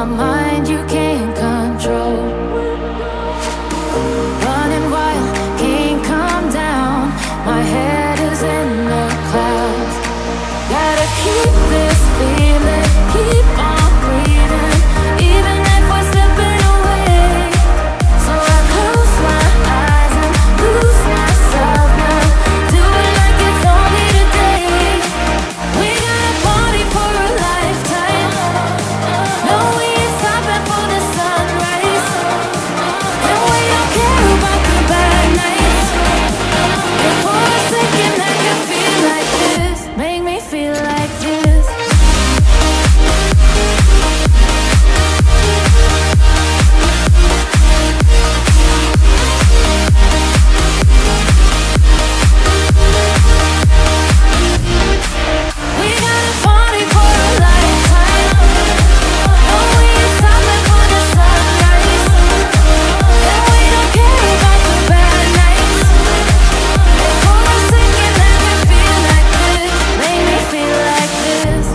my mind you can't control. Running wild, can't come down. My head is in the clouds. Gotta keep this feeling, keep on breathing, even if we're slipping away. So I close my eyes and lose myself now. Do it like it's only today. We got a party for a lifetime. No, we ain't stopping for the sunrise. And we don't care about the bad nights. And for a second I can feel like this. Make me feel like this. We got a party for a lifetime. No, we ain't stopping for the sunrise. And we don't care about the bad nights. And for a second I can feel like this. Make me feel like this.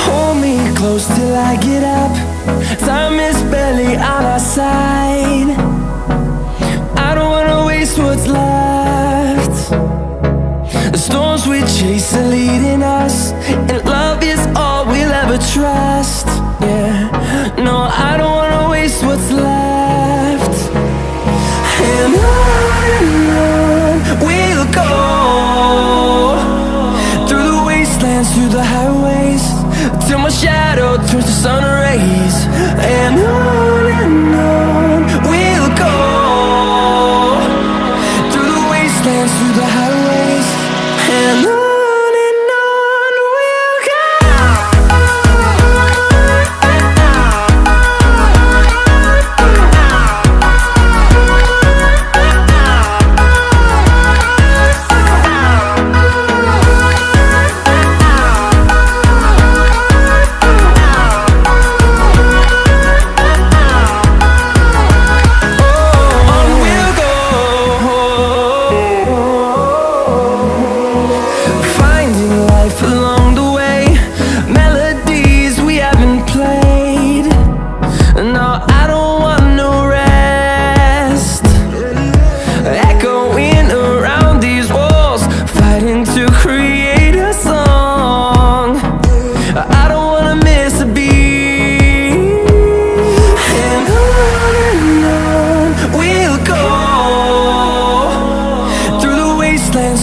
Hold me close till I get up. Time is barely on our side. I don't wanna waste what's left. The storms we chase are leading us, and love is all we'll ever trust. Yeah, no, I don't wanna waste what's left. And on we'll go, through the wastelands, through the highways, till my shadow turns to sun rays. And on we'll go, through the wastelands, through the highways, and on we'll go.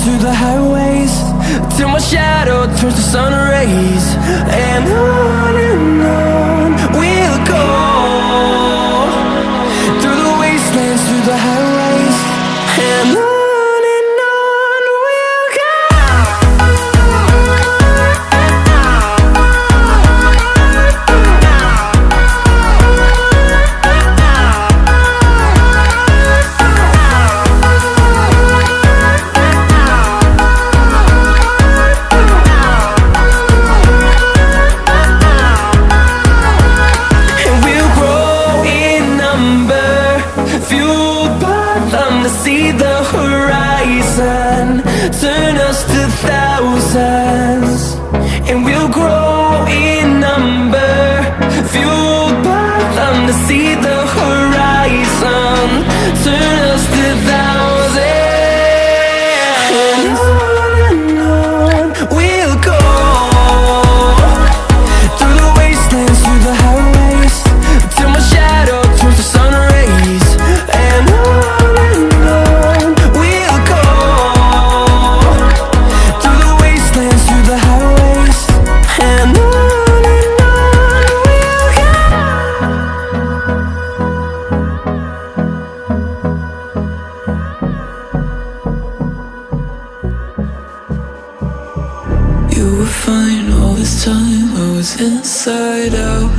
Through the highways, till my shadow turns to sun rays. And on we'll go, through the wastelands, through the highways, and on we'll go. See the horizon, turn us to thousands, and we'll grow in number, fueled by them to see the horizon, turn us to thousands. And on we'll go, through the wastelands, through the highways, till my shadow turns to sun rays. And we'll go, through the wastelands, through the highways, and on we'll go. You were fine all this time, I was inside out.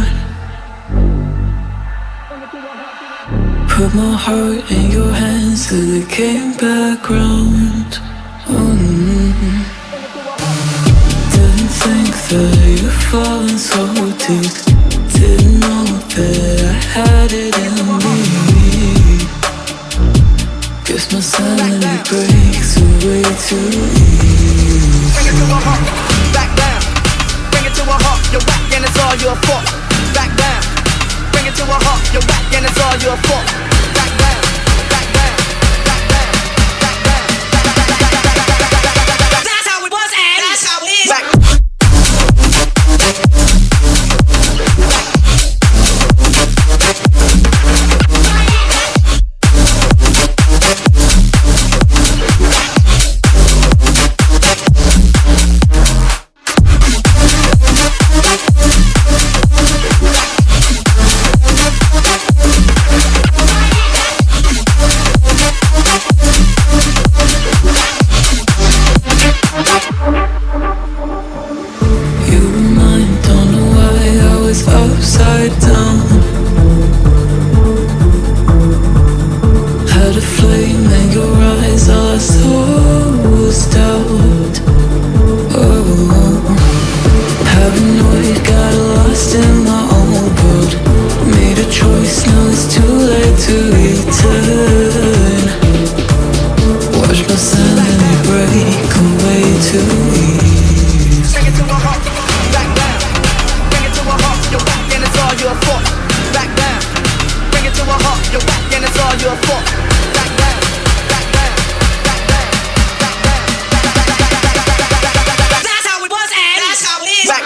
put my heart in your hands till it came back round. Didn't think that you'd fallen so deep. Didn't know that I had it in me. Guess my sanity breaks away too easy. Bring it to a halt, back down. Bring it to a halt, you're whack and it's all your fault. Back down. Bring it to a halt, you're whack and it's all your fault. Back down, back down, back down, back down. That's how it was and that's how it is. Back. Upside down, had a flame in your eyes, all I saw was doubt. Oh, paranoid, got lost in my own world. Made a choice, now it's too late to return. Watch my sanity break away too easy. Bring it to a halt, back down. Bring it to a halt, you're whack and it's all your fault. Back down. Bring it to a halt, you're whack and it's all your fault. Back down, back down, back down, back down. That's how it was and that's how it is. Back.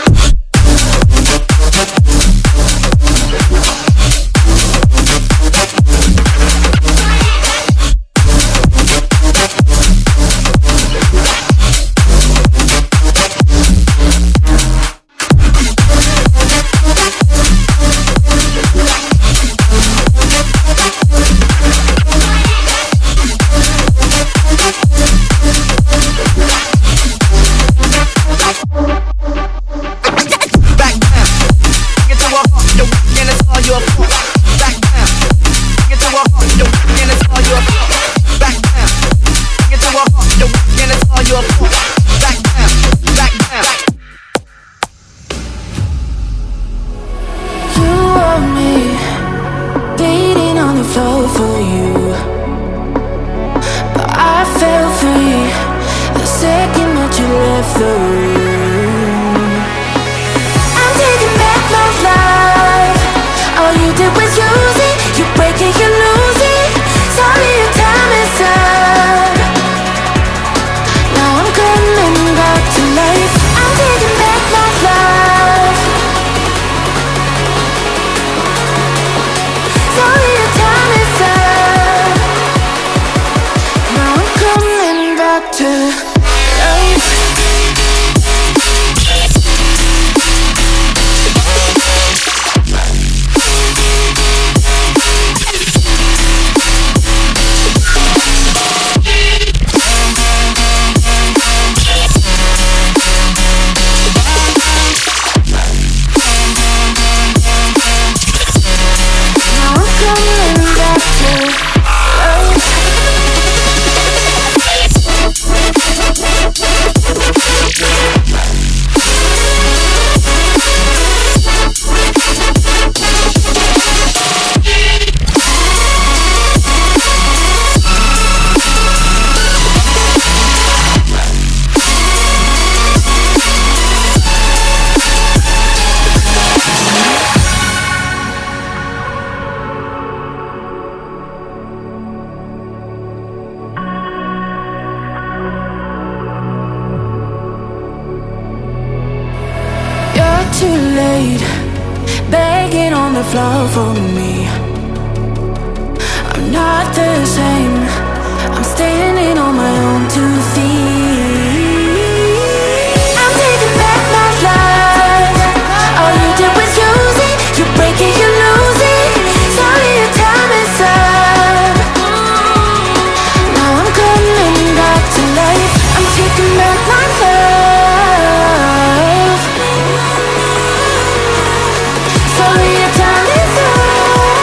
Too late, begging on the floor for me. I'm not the same, I'm standing on my own 2 feet. I'm taking back my life. All you did was use it, you break it, you lose it. Sorry, your time is up. Now I'm coming back to life. I'm taking back my love. Sorry, your time is up.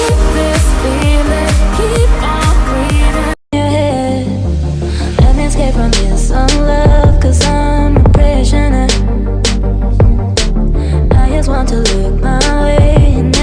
keep this